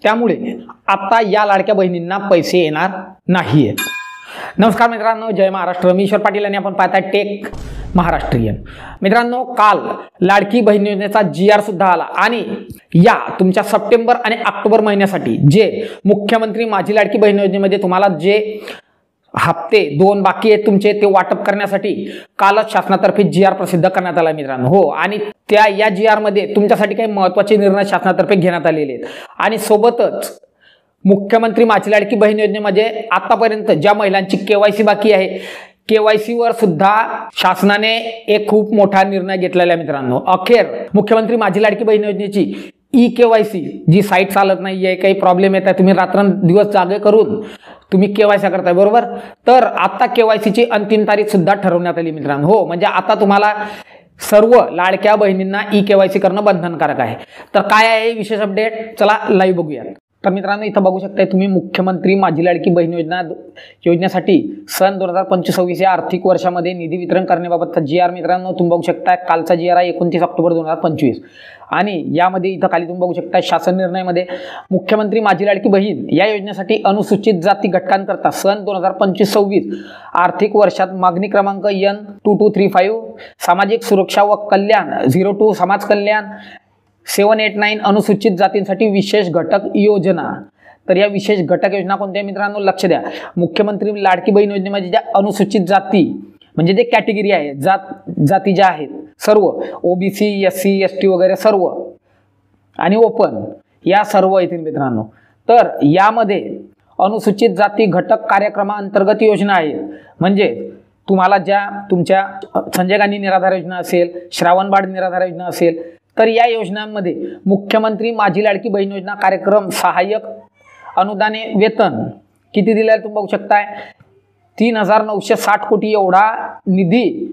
त्यामुळे आता या लाडक्या बहिणींना पैसे येणार नाहीत। नमस्कार मित्रांनो, जय महाराष्ट्र। मी ईश्वर पाटील आणि आपण पाहताय टेक महाराष्ट्रीयन। मित्रांनो, काल लाडकी बहीण योजनेचा GR सुद्धा आला आणि या तुमच्या सप्टेंबर आणि ऑक्टोबर महिन्यासाठी जे मुख्यमंत्री माझी लाडकी बहीण योजनेमध्ये तुम्हाला जे हप्ते 2 बाकी आहेत तुमचे ते वाटप करण्यासाठी कालच शासनातर्फे GR प्रसिद्ध करण्यात आला मित्रांनो। हो, आणि या GR मध्ये तुमच्यासाठी काही महत्त्वाचे निर्णय शासनातर्फे घेण्यात आलेले आहेत आणि सोबतच मुख्यमंत्री माझी लाडकी बहीण योजनेमध्ये आतापर्यंत ज्या महिलांची KYC बाकी आहे, KYC वर सुद्धा शासनाने एक खूप मोठा निर्णय घेतलेला आहे मित्रांनो। अखेर मुख्यमंत्री माझी लाडकी बहीण योजनेची KYC जी साईट चालत नाहीये, काही प्रॉब्लेम येत आहे, तुम्ही रात्रंदिवस जागे करून तुम्ही KYC करताय बरोबर, तर आता KYC ची अंतिम तारीख सुद्धा ठरवण्यात आली मित्रांनो। हो, म्हणजे आता तुम्हाला सर्व लाडक्या बहिणींना KYC करणं बंधनकारक आहे। तर काय आहे विशेष अपडेट, चला लाईव्ह बघूया। तर मित्रांनो, इथं बघू शकताय तुम्ही मुख्यमंत्री माझी लाडकी बहीण योजनेसाठी सन 2025-26 या आर्थिक वर्षामध्ये निधी वितरण करण्याबाबतचा GR मित्रांनो तुम्ही बघू शकताय। कालचा GR आहे 29 ऑक्टोबर 2025 आणि यामध्ये इथं खाली तुम्ही बघू शकता शासन निर्णयामध्ये मुख्यमंत्री माझी लाडकी बहीण या योजनेसाठी अनुसूचित जाती घटकांकरता सन 2025-26 आर्थिक वर्षात मागणी क्रमांक N2235 सामाजिक सुरक्षा व कल्याण 02 समाज कल्याण 789 अनुसूचित जातींसाठी विशेष घटक योजना। तर या विशेष घटक योजना कोणत्या मित्रांनो लक्ष द्या, मुख्यमंत्री लाडकी बहीण योजनेमध्ये ज्या अनुसूचित जाती म्हणजे जे कॅटेगरी आहे जाती ज्या आहेत सर्व OBC SC ST वगैरे सर्व आणि ओपन या सर्व येतील मित्रांनो। तर यामध्ये अनुसूचित जाती घटक कार्यक्रमाअंतर्गत योजना आहेत, म्हणजे तुम्हाला ज्या तुमच्या संजय गांधी निराधार योजना असेल, श्रावणबाळ निराधार योजना असेल, तर या योजनांमध्ये मुख्यमंत्री माझी लाडकी बहीण योजना कार्यक्रम सहाय्यक अनुदाने वेतन किती दिले तुम्ही बघू शकताय 3960 कोटी एवढा निधी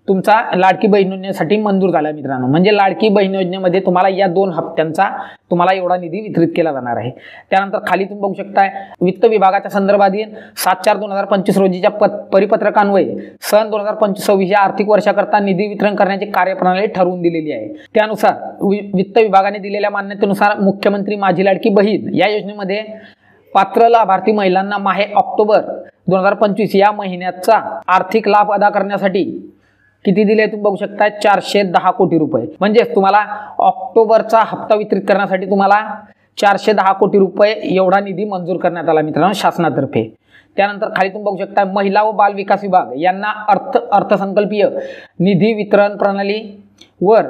तुमचा लाडकी बहीण योजनेसाठी मंजूर झाला मित्रांनो। म्हणजे लाडकी बहीण योजनेमध्ये तुम्हाला या 2 हप्त्यांचा तुम्हाला एवढा निधी वितरित केला जाणार आहे। त्यानंतर खाली तुम्ही बघू शकताय वित्त विभागाच्या संदर्भातील 7/4/2025 रोजीच्या परिपत्रकान्वये सन 2025-26 या आर्थिक वर्षाकरता निधी वितरण करण्याची कार्यप्रणाली ठरवून दिलेली आहे। त्यानुसार वित्त विभागाने दिलेल्या मान्यतेनुसार मुख्यमंत्री माझी लाडकी बहीण या योजनेमध्ये पात्र लाभार्थी महिलांना माहे ऑक्टोबर 2025 या महिन्याचा आर्थिक लाभ अदा करण्यासाठी किती दिले तुम्ही बघू शकता 410 कोटी रुपये। म्हणजे तुम्हाला ऑक्टोबरचा हप्ता वितरित करण्यासाठी तुम्हाला 410 कोटी रुपये एवढा निधी मंजूर करण्यात आला मित्रांनो शासनातर्फे। त्यानंतर खाली तुम्ही बघू शकता महिला व बाल विकास विभाग यांना अर्थसंकल्पीय निधी वितरण प्रणाली वर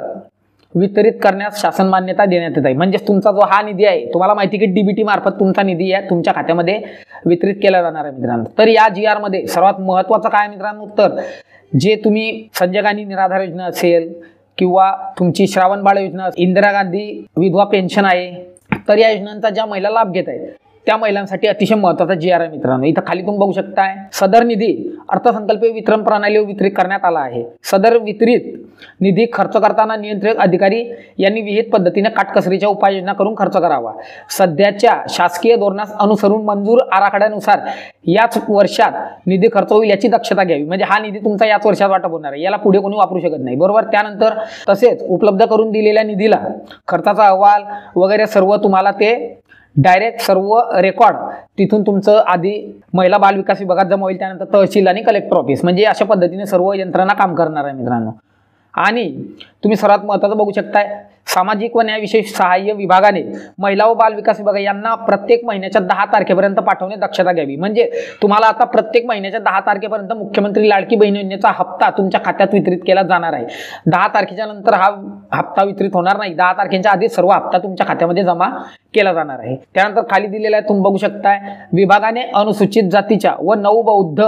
वितरित करण्यास शासन मान्यता देण्यात येत आहे। म्हणजे तुमचा जो हा निधी आहे तुम्हाला माहिती की DBT मार्फत तुमचा निधी आहे तुमच्या खात्यामध्ये वितरित केला जाणार आहे मित्रांनो। तर या GR मध्ये सर्वात महत्त्वाचं काय मित्रांनो, तर जे तुम्ही संजय गांधी निराधार योजना असेल किंवा तुमची श्रावणबाळ योजना, इंदिरा गांधी विधवा पेन्शन आहे, तर या योजनांचा ज्या महिला लाभ घेत आहेत त्या महिलांसाठी अतिशय महत्त्वाचा GR आहे मित्रांनो। इथं खाली तुम्ही बघू शकताय सदर निधी अर्थसंकल्पीय वितरण प्रणालीवर वितरित करण्यात आला आहे। सदर वितरित निधी खर्च करताना नियंत्रक अधिकारी यांनी विहित पद्धतीने काटकसरीच्या उपाययोजना करून खर्च करावा। सध्याच्या शासकीय धोरणास अनुसरून मंजूर आराखड्यानुसार याच वर्षात निधी खर्च होईल याची दक्षता घ्यावी। म्हणजे हा निधी तुमचा याच वर्षात वाटप होणार आहे, याला पुढे कोणी वापरू शकत नाही बरोबर। त्यानंतर तसेच उपलब्ध करून दिलेल्या निधीला खर्चाचा अहवाल वगैरे सर्व तुम्हाला ते डायरेक्ट सर्व रेकॉर्ड तिथून तुमचं आधी महिला बाल विकास विभागात जमा होईल, त्यानंतर तहसील आणि कलेक्टर ऑफिस, म्हणजे अशा पद्धतीने सर्व यंत्रणा काम करणार आहे मित्रांनो। आणि तुम्ही सर्वात महत्त्वाचं बघू शकताय सामाजिक व न्याय विशेष सहाय्य विभागाने महिला व बाल विकास विभाग यांना प्रत्येक महिन्याच्या 10 तारखेपर्यंत पाठवणे दक्षता घ्यावी। म्हणजे तुम्हाला आता प्रत्येक महिन्याच्या 10 तारखेपर्यंत मुख्यमंत्री लाडकी बहीण योजनेचा हप्ता तुमच्या खात्यात वितरित केला जाणार आहे। 10 तारखेच्या नंतर हा हप्ता वितरित होणार नाही, 10 तारखेच्या आधी सर्व हप्ता तुमच्या खात्यामध्ये जमा केला जाणार आहे। त्यानंतर खाली दिलेला आहे तुम्ही बघू शकताय विभागाने अनुसूचित जातीच्या व नवबौद्ध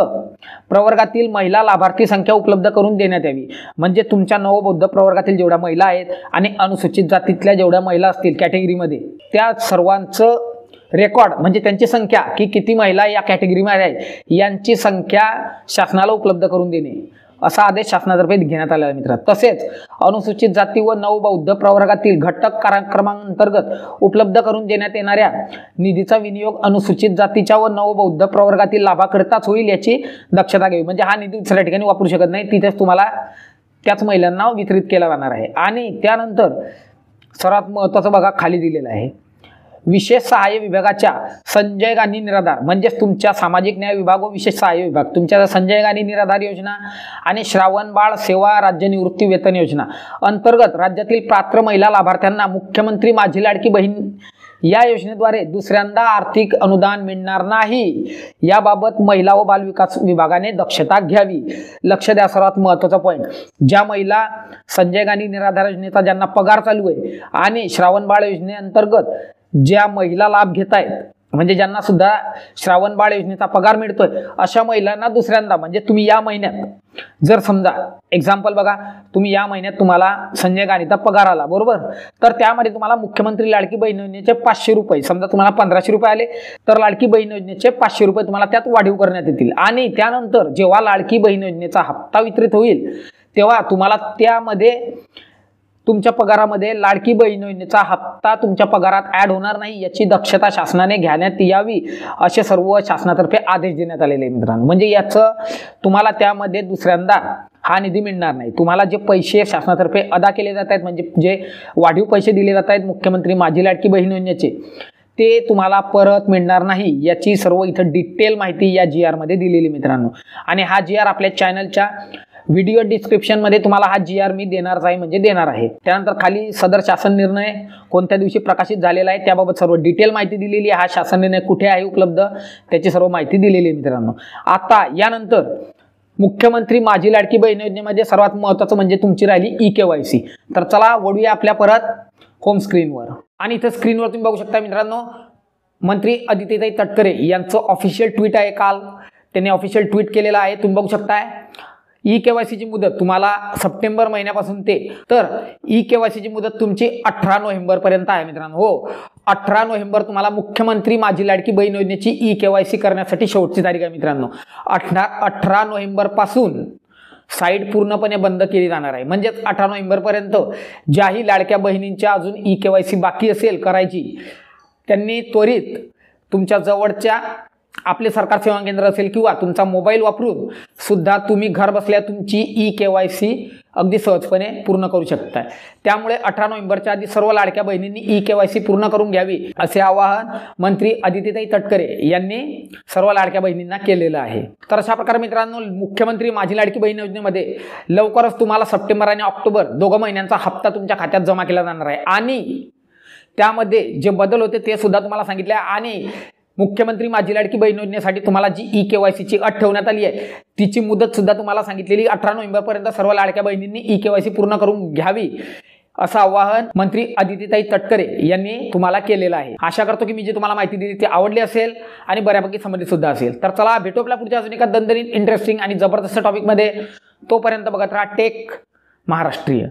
प्रवर्गातील महिला लाभार्थी संख्या उपलब्ध करून देण्यात यावी। म्हणजे तुमच्या नवबौद्ध प्रवर्गातील जेवढ्या महिला आहेत आणि अनुसूचित जातीतल्या जेवढ्या महिला असतील कॅटेगरीमध्ये त्या सर्वांचं रेकॉर्ड म्हणजे त्यांची संख्या की किती महिला या कॅटेगरीमध्ये आहेत यांची संख्या शासनाला उपलब्ध करून देणे असा आदेश शासनातर्फे घेण्यात आला आहे मित्रांनो। तसेच अनुसूचित जाती व नवबौद्ध प्रवर्गातील घटक कार्यक्रमांतर्गत उपलब्ध करून देण्यात येणाऱ्या निधीचा विनियोग अनुसूचित जातीच्या व नवबौद्ध प्रवर्गातील लाभाकरिताच होईल याची दक्षता घ्यावी। म्हणजे हा निधी दुसऱ्या ठिकाणी वापरू शकत नाही, तिथेच तुम्हाला त्याच महिलांना वितरित केला जाणार आहे। आणि त्यानंतर सर्वात महत्त्वाचं बघा खाली दिलेलं आहे विशेष सहाय्य विभागाच्या संजय गांधी निराधार म्हणजेच तुमच्या सामाजिक न्याय विभाग व विशेष सहाय्य विभाग तुमच्या संजय गांधी निराधार योजना आणि श्रावण बाळ सेवा राज्य निवृत्ती वेतन योजना अंतर्गत राज्यातील पात्र महिला लाभार्थ्यांना मुख्यमंत्री माझी लाडकी बहीण या योजनेद्वारे दुसऱ्यांदा आर्थिक अनुदान मिळणार नाही। याबाबत महिला व बाल विकास विभागाने दक्षता घ्यावी। लक्ष द्या, सर्वात महत्त्वाचा पॉइंट, ज्या महिला संजय गांधी निराधार योजनेचा ज्यांना पगार चालू आहे आणि श्रावण बाळ योजनेअंतर्गत ज्या महिला लाभ घेत आहेत म्हणजे ज्यांना सुद्धा श्रावण बाळ योजनेचा पगार मिळतोय अशा महिलांना दुसऱ्यांदा म्हणजे तुम्ही या महिन्यात जर समजा एक्झाम्पल बघा, तुम्ही या महिन्यात तुम्हाला संजय गांधीचा पगार आला बरोबर, तर त्यामध्ये तुम्हाला मुख्यमंत्री लाडकी बहीण योजनेचे 500 रुपये, समजा तुम्हाला 1500 रुपये आले तर लाडकी बहीण योजनेचे 500 रुपये तुम्हाला त्यात वाढीव करण्यात येतील। आणि त्यानंतर जेव्हा लाडकी बहीण योजनेचा हप्ता वितरित होईल तेव्हा तुम्हाला त्यामध्ये तुमच्या पगारामध्ये लाडकी बहीण योजनेचा हप्ता तुमच्या पगारात ऍड होणार नाही याची दक्षता शासनाने घेण्यात यावी असे सर्व शासनातर्फे आदेश देण्यात आलेले आहे मित्रांनो। म्हणजे याचं तुम्हाला त्यामध्ये दुसऱ्यांदा हा निधी मिळणार नाही। तुम्हाला जे पैसे शासनातर्फे अदा केले जात आहेत म्हणजे जे वाढीव पैसे दिले जात आहेत मुख्यमंत्री माझी लाडकी बहीण योजनेचे ते तुम्हाला परत मिळणार नाही याची सर्व इथं डिटेल माहिती या GR मध्ये दिलेली मित्रांनो। आणि हा GR आपल्या चॅनलच्या व्हिडिओ डिस्क्रिप्शन मध्ये तुम्हाला हा GR मी देणारच आहे म्हणजे देणार आहे। त्यानंतर खाली सदर शासन निर्णय कोणत्या दिवशी प्रकाशित झालेला आहे त्याबाबत सर्व डिटेल माहिती दिलेली आहे। हा शासन निर्णय कुठे आहे उपलब्ध त्याची सर्व माहिती दिलेली आहे मित्रांनो। आता यानंतर मुख्यमंत्री माझी लाडकी बहीण योजनेमध्ये सर्वात महत्त्वाचं म्हणजे तुमची राहिली eKYC। तर चला वळूया आपल्या परत होम स्क्रीनवर आणि इथं स्क्रीनवर तुम्ही बघू शकता मित्रांनो, मंत्री अदितीताई तटकरे यांचं ऑफिशियल ट्विट आहे, काल त्यांनी ऑफिशियल ट्विट केलेलं आहे, तुम्ही बघू शकताय। eKYC ची मुदत तुम्हाला सप्टेंबर महिन्यापासून तर eKYC ची मुदत तुमची 18 नोव्हेंबर पर्यंत आहे मित्रांनो। हो, 18 नोव्हेंबर तुम्हाला मुख्यमंत्री माझी लाडकी बहीण योजनेची eKYC करण्यासाठी शेवटची तारीख आहे मित्रांनो। 18 नोव्हेंबर पासून साईट पूर्णपणे बंद केली जाणार आहे। म्हणजेच 18 नोव्हेंबर पर्यंत ज्याही लाडक्या बहिणींच्या अजून eKYC बाकी असेल करायची त्यांनी त्वरित तुमच्या जवळच्या आपले सरकार सेवा केंद्र असेल किंवा तुमचा मोबाईल वापरून सुद्धा तुम्ही घर बसल्या तुमची eKYC अगदी सहजपणे पूर्ण करू शकता। त्यामुळे 18 नोव्हेंबरच्या आधी सर्व लाडक्या बहिणींनी eKYC पूर्ण करून घ्यावी असे आवाहन मंत्री अदितीताई तटकरे यांनी सर्व लाडक्या बहिणींना केलेलं आहे। तर अशा प्रकारे मित्रांनो मुख्यमंत्री माझी लाडकी बहीण योजनेमध्ये लवकरच तुम्हाला सप्टेंबर आणि ऑक्टोबर दोघं महिन्यांचा हप्ता तुमच्या खात्यात जमा केला जाणार आहे आणि त्यामध्ये जे बदल होते ते सुद्धा तुम्हाला सांगितले आहे। आणि मुख्यमंत्री माझी लाडकी बहीण योजनेसाठी तुम्हाला जी eKYC ची अट ठेवण्यात आली आहे तिची मुदत सुद्धा तुम्हाला सांगितलेली 18 नोव्हेंबर पर्यंत सर्व लाडक्या बहिणींनी eKYC पूर्ण करून घ्यावी असं आवाहन मंत्री अदितीताई तटकरे यांनी तुम्हाला केलेलं आहे। आशा करतो की मी जे तुम्हाला माहिती दिली ती आवडली असेल आणि बऱ्यापैकी समजली सुद्धा असेल। तर चला भेटू आपल्या पुढच्या अजून एका दणदणीत इंटरेस्टिंग आणि जबरदस्त टॉपिक मध्ये। तोपर्यंत बघत राहा टेक महाराष्ट्रीय।